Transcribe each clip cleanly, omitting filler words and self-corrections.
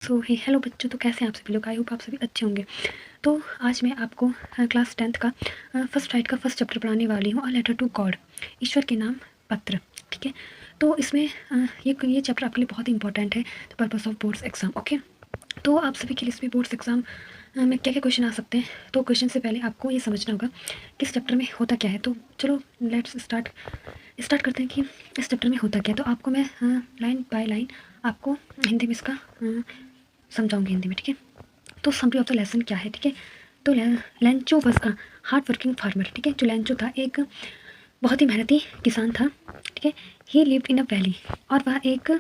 सो hey hello बच्चों, तो कैसे हैं आप सभी लोग। आई होप आप सभी अच्छे होंगे। तो आज मैं आपको क्लास 10th का फर्स्ट राइट का फर्स्ट चैप्टर पढ़ाने वाली हूँ, अ लेटर टू गॉड, ईश्वर के नाम पत्र। ठीक है, तो इसमें ये चैप्टर आपके लिए बहुत इंपॉर्टेंट है the purpose of boards exam. Okay, तो आप सभी के लिए इसमें बोर्ड्स एग्जाम में क्या क्या क्वेश्चन आ सकते हैं। तो क्वेश्चन से पहले आपको ये समझना होगा कि इस चैप्टर में होता क्या है। तो चलो लेट्स स्टार्ट करते हैं कि इस चैप्टर में होता क्या है। तो आपको मैं लाइन बाय लाइन आपको हिंदी में इसका समझाऊंगी हिंदी में। ठीक है, तो समरी ऑफ द लेसन क्या है। ठीक है, तो Lencho was a hard working farmer. ठीक है, जो लेंचो था एक बहुत ही मेहनती किसान था। ठीक है, ही लिव्ड इन अ वैली, और वह एक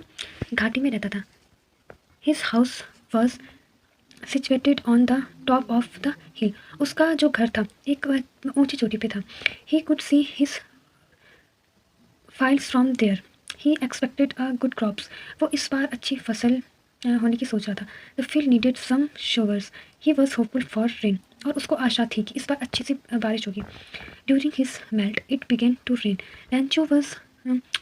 घाटी में रहता था। His house was situated on the top of the hill, उसका जो घर था एक ऊंची चोटी पे था। He could see his fields from there, he expected a good crops, वो इस बार अच्छी फसल होने की सोच रहा था। The field needed some showers, he was hopeful for rain, और उसको आशा थी कि इस बार अच्छी सी बारिश होगी। During his meal it began to rain, Lencho was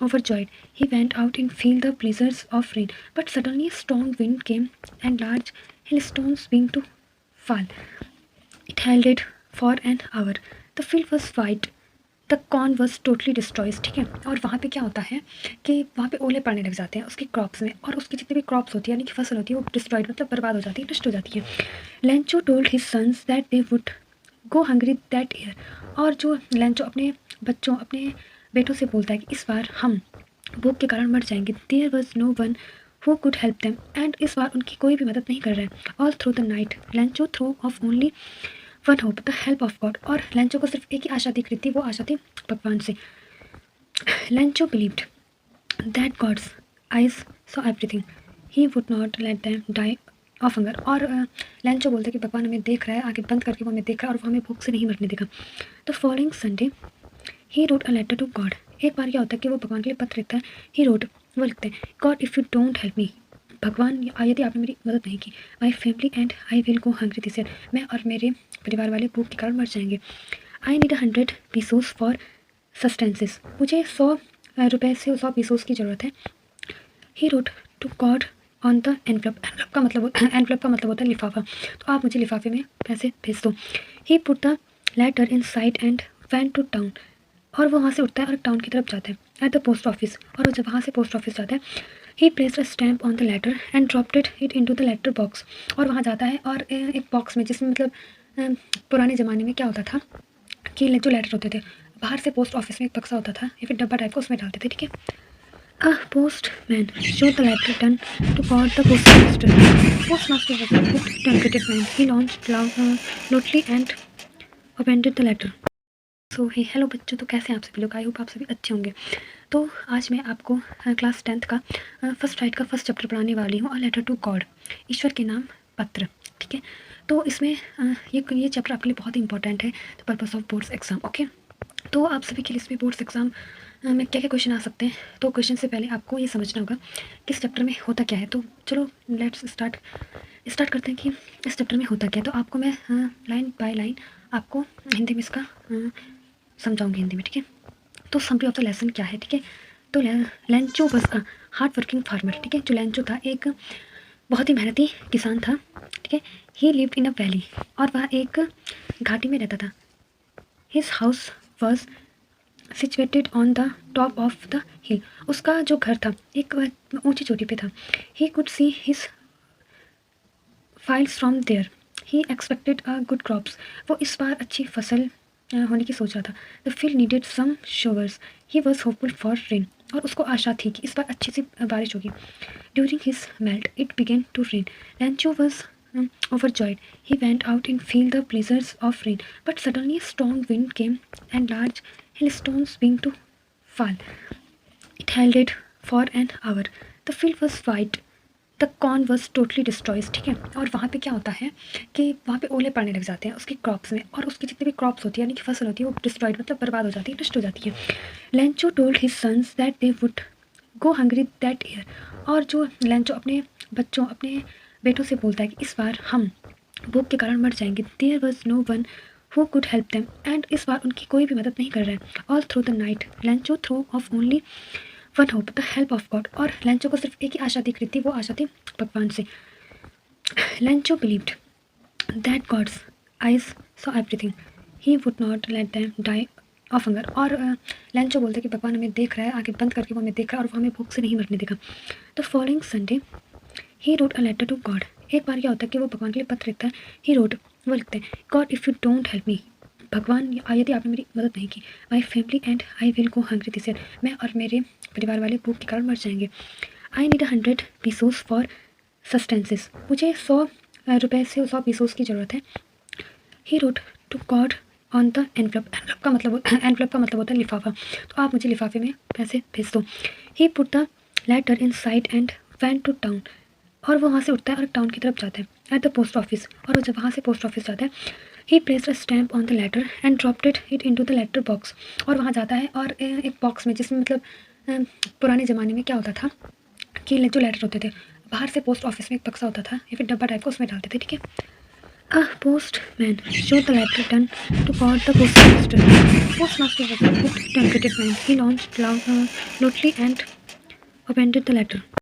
overjoyed. He went out and feel the blizzards of rain, but suddenly a strong wind came and large hailstones began to fall. It held it for an hour. The field was white. The corn was totally destroys. ठीक है, और वहाँ पे क्या होता है कि वहाँ पे ओले पड़ने लग जाते हैं उसकी क्रॉप्स में, और उसकी जितनी भी क्रॉप्स होती है यानी कि फसल होती है वो डिस्ट्रॉयड मतलब बर्बाद हो जाती है, नष्ट हो जाती है। Lencho told his sons that they would go hungry that year, और जो लेंचो अपने बच्चों अपने बेटों से बोलता है कि इस बार हम भूख के कारण मर जाएंगे। There was no one who could help them, and इस बार उनकी कोई भी मदद नहीं कर रहा है। All through the night Lencho through of only one hope the help of God, और लेंचो को सिर्फ एक ही आशा दिख रही थी, वो आशा थी भगवान से। Lencho believed that God's eyes saw everything, he would not let them die of hunger, और लेंचो बोलता है कि भगवान हमें देख रहा है, आगे बंद करके वो हमें देख रहा है और वो हमें भूख से नहीं मरने देगा। The following Sunday he wrote a letter to God, एक बार क्या होता है कि वो भगवान के लिए पत्र लिखता है। ही रोट, वो लिखते हैं, God if you don't help me, भगवान यदि आपने मेरी मदद नहीं की, my family and I will go hungry this year, मैं और मेरे परिवार वाले भूख के कारण मर जाएंगे। I need 100 pesos for sustenances, मुझे 100 रुपये से 100 पीसोस की ज़रूरत है। He wrote to God on the envelope, envelope का मतलब होता है लिफाफा, तो आप मुझे लिफाफे में पैसे भेज दो। He put the letter inside and went to town, और वो वहाँ से उठता है और टाउन की तरफ जाता है। एट द पोस्ट ऑफिस, और जब वहाँ से पोस्ट ऑफिस जाता है, he placed a stamp on the letter and dropped it into the letter box, और वहाँ जाता है और एक बॉक्स में, जिसमें मतलब पुराने ज़माने में क्या होता था कि जो लेटर होते थे बाहर से पोस्ट ऑफिस में एक बक्सा होता था या फिर डब्बा टाइप का, उसमें डालते थे। ठीक है, अ postman showed the letter done to God the postmaster. Postmaster was a good talkative man. He launched loudly and appended the letter. So hey hello बच्चों, तो कैसे हैं आप सभी लोग। आई होप आप सभी अच्छे होंगे। तो आज मैं आपको क्लास 10th का फर्स्ट राइट का फर्स्ट चैप्टर पढ़ाने वाली हूँ, अ लेटर टू गॉड, ईश्वर के नाम पत्र। ठीक है, तो इसमें ये चैप्टर आपके लिए बहुत इंपॉर्टेंट है the purpose of boards exam. Okay, तो आप सभी के लिए इसमें बोर्ड्स एग्जाम में क्या क्या क्वेश्चन आ सकते हैं। तो क्वेश्चन से पहले आपको ये समझना होगा कि इस चैप्टर में होता क्या है। तो चलो लेट्स स्टार्ट करते हैं कि इस चैप्टर में होता क्या है। तो आपको मैं लाइन बाय लाइन आपको हिंदी में इसका समझाऊंगी हिंदी में। ठीक है, तो समरी ऑफ द लेसन क्या है। ठीक है, तो Lencho was a hard working farmer. ठीक है, जो लेंचो था एक बहुत ही मेहनती किसान था। ठीक है, ही लिव्ड इन अ वैली, और वह एक घाटी में रहता था। His house was situated on the top of the hill, उसका जो घर था एक ऊंची चोटी पे था। He could see his fields from there, he expected a good crops, वो इस बार अच्छी फसल होने की सोच रहा था। The field needed some showers, he was hopeful for rain, और उसको आशा थी कि इस बार अच्छी सी बारिश होगी। During his meal it began to rain, Lencho was overjoyed. He went out and feel the blizzards of rain, but suddenly a strong wind came and large hailstones began to fall. It held it for an hour. The field was white. The corn was totally destroys. ठीक है, और वहाँ पे क्या होता है कि वहाँ पे ओले पड़ने लग जाते हैं उसकी क्रॉप्स में, और उसकी जितनी भी क्रॉप्स होती है यानी कि फसल होती है वो डिस्ट्रॉयड मतलब बर्बाद हो जाती है, नष्ट हो जाती है। Lencho told his sons that they would go hungry that year, और जो लेंचो अपने बच्चों अपने बेटों से बोलता है कि इस बार हम भूख के कारण मर जाएंगे। There was no one who could help them, and इस बार उनकी कोई भी मदद नहीं कर रहा है। All through the night Lencho through of only one hope the help of God, और लेंचो को सिर्फ एक ही आशा दिख रही थी, वो आशा थी भगवान से। Lancho believed that God's eyes saw everything. He would not let them die of hunger. और लैंचो बोलता है कि भगवान हमें देख रहा है, आंखें बंद करके वो हमें देख रहा है और वो हमें भूख से नहीं मरने देगा. The following Sunday he wrote a letter to God. एक बार क्या होता है कि वो भगवान के लिए पत्र लिखता है. ही रोट, वो लिखते हैं, God if you don't help me, भगवान यदि आपने मेरी मदद नहीं की, my family and I will go hungry this year, मैं और मेरे परिवार वाले भूख के कारण मर जाएंगे. I need 100 pesos for sustenances, मुझे 100 रुपये से 100 पीसोस की ज़रूरत है. He wrote to God on the envelope. Envelope का मतलब होता है लिफाफा, तो आप मुझे लिफाफे में पैसे भेज दो. He put the letter inside and went to town. और वो वहाँ से उठता है और टाउन की तरफ जाता है. एट द पोस्ट ऑफिस, और वो जब वहाँ से पोस्ट ऑफिस जाता है, he placed a stamp on the letter and dropped it into the letter box. और वहाँ जाता है और एक बॉक्स में, जिसमें मतलब पुराने ज़माने में क्या होता था कि जो लेटर होते थे, बाहर से पोस्ट ऑफिस में एक बक्सा होता था या फिर डब्बा टाइप का, उसमें डालते थे. ठीक है. A postman showed the letter done to God the postmaster. Postmaster was a good, talkative man. He launched loudly and opened the letter.